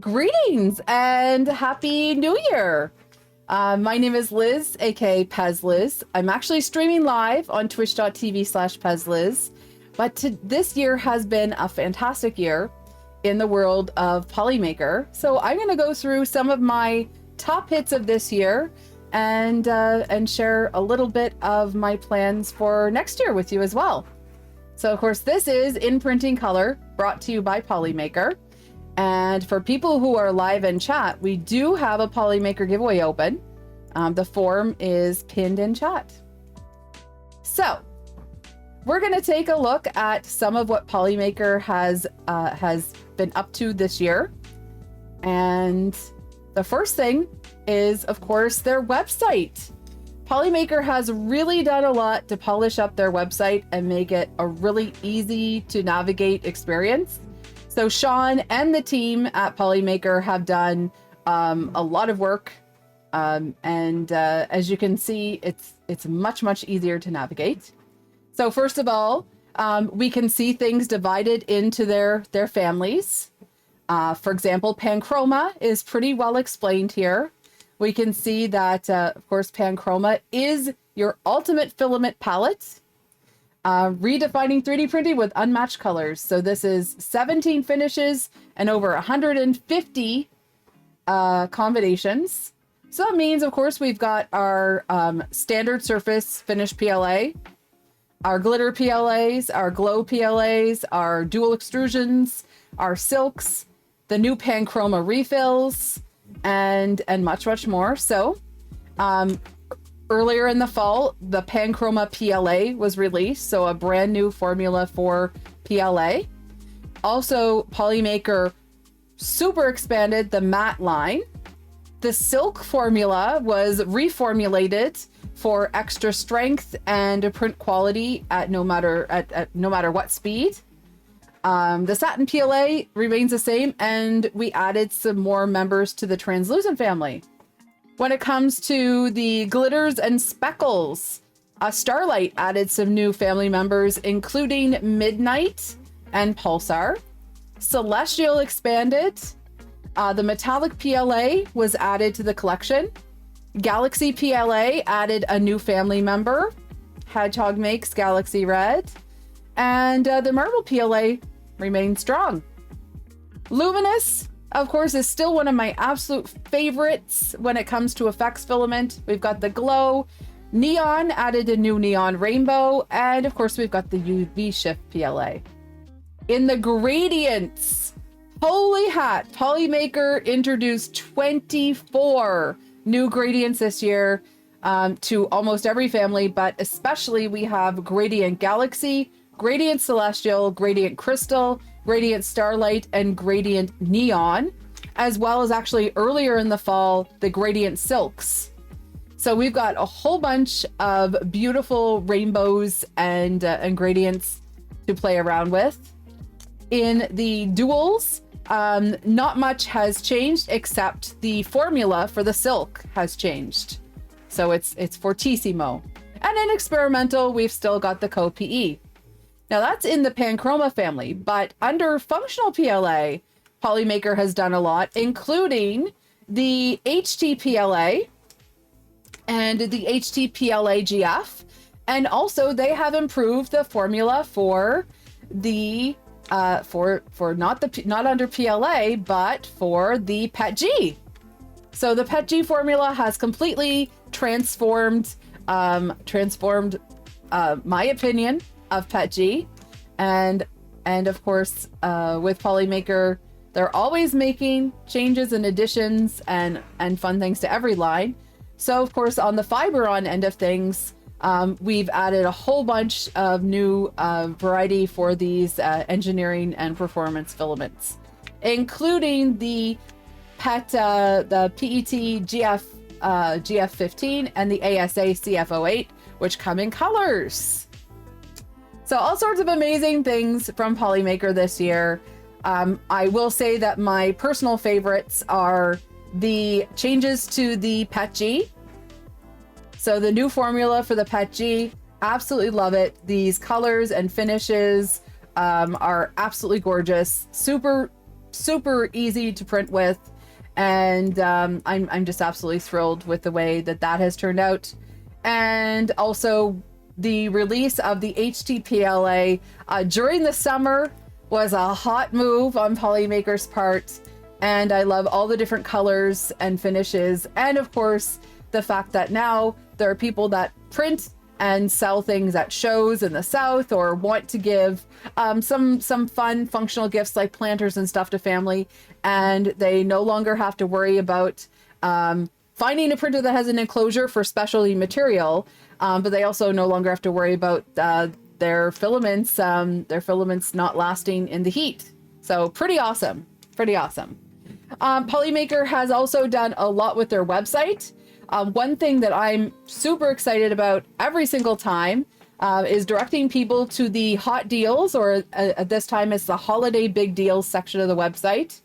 Greetings and Happy New Year. My name is Liz, aka Pezliz. I'm actually streaming live on twitch.tv/pezliz, but this year has been a fantastic year in the world of Polymaker. So I'm going to go through some of my top hits of this year and share a little bit of my plans for next year with you as well. So of course, this is In Printing Color, brought to you by Polymaker. And for people who are live in chat, we do have a Polymaker giveaway open. The form is pinned in chat. So we're going to take a look at some of what Polymaker has been up to this year. And the first thing is, of course, their website. Polymaker has really done a lot to polish up their website and make it a really easy to navigate experience. So Sean and the team at Polymaker have done a lot of work, and as you can see, it's much easier to navigate. So first of all, we can see things divided into their families. For example, Panchroma is pretty well explained here. We can see that, of course, Panchroma is your ultimate filament palette. Redefining 3D printing with unmatched colors. So this is 17 finishes and over 150 combinations. So that means, of course, we've got our standard surface finish PLA, our glitter PLAs, our glow PLAs, our dual extrusions, our silks, the new Panchroma refills, and much more. So earlier in the fall, the Panchroma PLA was released, so a brand new formula for PLA. Also, Polymaker super expanded the matte line. The Silk formula was reformulated for extra strength and print quality at no matter what speed. The satin PLA remains the same, and we added some more members to the translucent family. When it comes to the glitters and speckles, Starlight added some new family members, including Midnight and Pulsar. Celestial expanded. The metallic PLA was added to the collection. Galaxy PLA added a new family member. Hedgehog makes Galaxy Red. And the marble PLA remains strong. Luminous, of course, is still one of my absolute favorites when it comes to effects filament. We've got the glow. Neon added a new neon rainbow. And of course, we've got the UV shift PLA. In the gradients, holy hat, Polymaker introduced 24 new gradients this year to almost every family, but especially we have Gradient Galaxy, Gradient Celestial, Gradient Crystal, Gradient Starlight, and Gradient Neon, as well as actually earlier in the fall, the Gradient Silks. So we've got a whole bunch of beautiful rainbows and gradients to play around with. In the duals, not much has changed except the formula for the silk has changed. So it's Fortissimo. And in experimental, we've still got the Co-PE. Now that's in the Panchroma family, but under functional PLA, Polymaker has done a lot, including the HT-PLA and the HT-PLA-GF. And also they have improved the formula for the not under PLA, but for the PETG. So the PETG formula has completely transformed my opinion of PETG, and of course with Polymaker, they're always making changes and additions and fun things to every line. So of course on the Fiberon end of things, we've added a whole bunch of new variety for these engineering and performance filaments, including the PETG GF15 and the ASA CF08, which come in colors. So all sorts of amazing things from Polymaker this year. I will say that my personal favorites are the changes to the PETG. So the new formula for the PETG, absolutely love it. These colors and finishes are absolutely gorgeous. Super super easy to print with. And I'm just absolutely thrilled with the way that that has turned out. And also the release of the HT-PLA during the summer was a hot move on Polymaker's part. And I love all the different colors and finishes. And of course, the fact that now there are people that print and sell things at shows in the South, or want to give some fun functional gifts like planters and stuff to family, and they no longer have to worry about finding a printer that has an enclosure for specialty material, but they also no longer have to worry about their filaments not lasting in the heat. So pretty awesome, pretty awesome. Polymaker has also done a lot with their website. One thing that I'm super excited about every single time is directing people to the hot deals, or at this time it's the holiday big deals section of the website,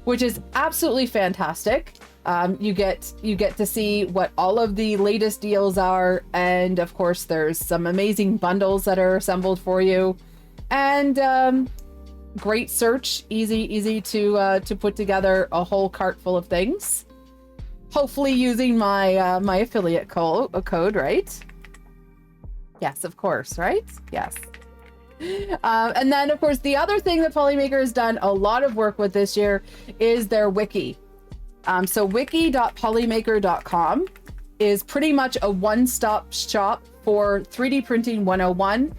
which is absolutely fantastic. You get to see what all of the latest deals are, and of course there's some amazing bundles that are assembled for you, and great search, easy to put together a whole cart full of things. Hopefully using my my affiliate code, right? Yes, of course, right? Yes. And then, of course, the other thing that Polymaker has done a lot of work with this year is their wiki. So wiki.polymaker.com is pretty much a one-stop shop for 3D printing 101.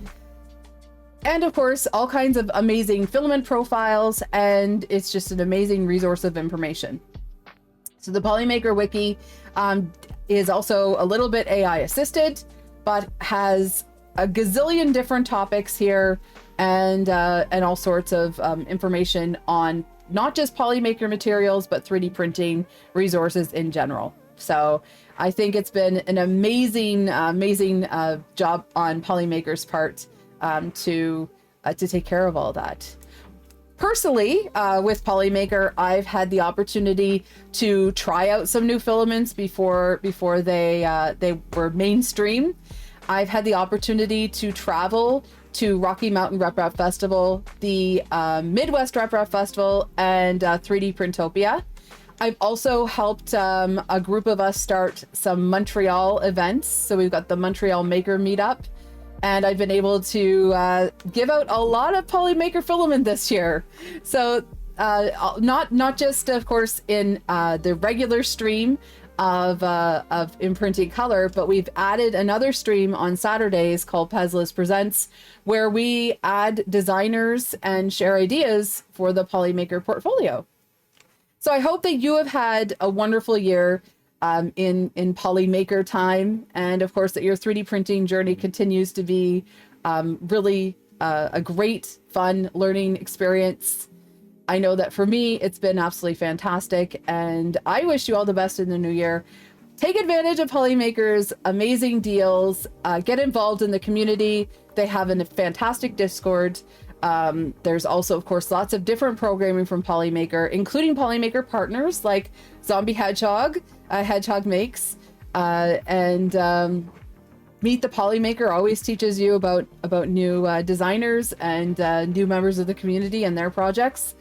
And of course, all kinds of amazing filament profiles, and it's just an amazing resource of information. So the Polymaker Wiki is also a little bit AI assisted, but has a gazillion different topics here, and all sorts of information on not just Polymaker materials, but 3D printing resources in general. So I think it's been an amazing job on Polymaker's part to take care of all that. Personally, with Polymaker, I've had the opportunity to try out some new filaments before they were mainstream. I've had the opportunity to travel to Rocky Mountain RepRap Festival, the Midwest RepRap Festival, and 3D Printopia. I've also helped a group of us start some Montreal events. So we've got the Montreal Maker Meetup, and I've been able to give out a lot of Polymaker filament this year. So not just, of course, in the regular stream of imprinting color, but we've added another stream on Saturdays called Pezliz Presents, where we add designers and share ideas for the Polymaker portfolio. So I hope that you have had a wonderful year in Polymaker time, and of course that your 3D printing journey continues to be really a great, fun learning experience. I know that for me, it's been absolutely fantastic, and I wish you all the best in the new year. Take advantage of Polymaker's amazing deals. Get involved in the community. They have a fantastic Discord. There's also, of course, lots of different programming from Polymaker, including Polymaker partners like Zombie Hedgehog, Hedgehog Makes, and Meet the Polymaker always teaches you about new designers and new members of the community and their projects.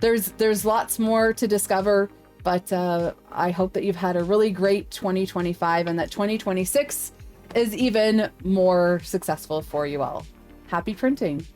There's lots more to discover, but I hope that you've had a really great 2025 and that 2026 is even more successful for you all. Happy printing.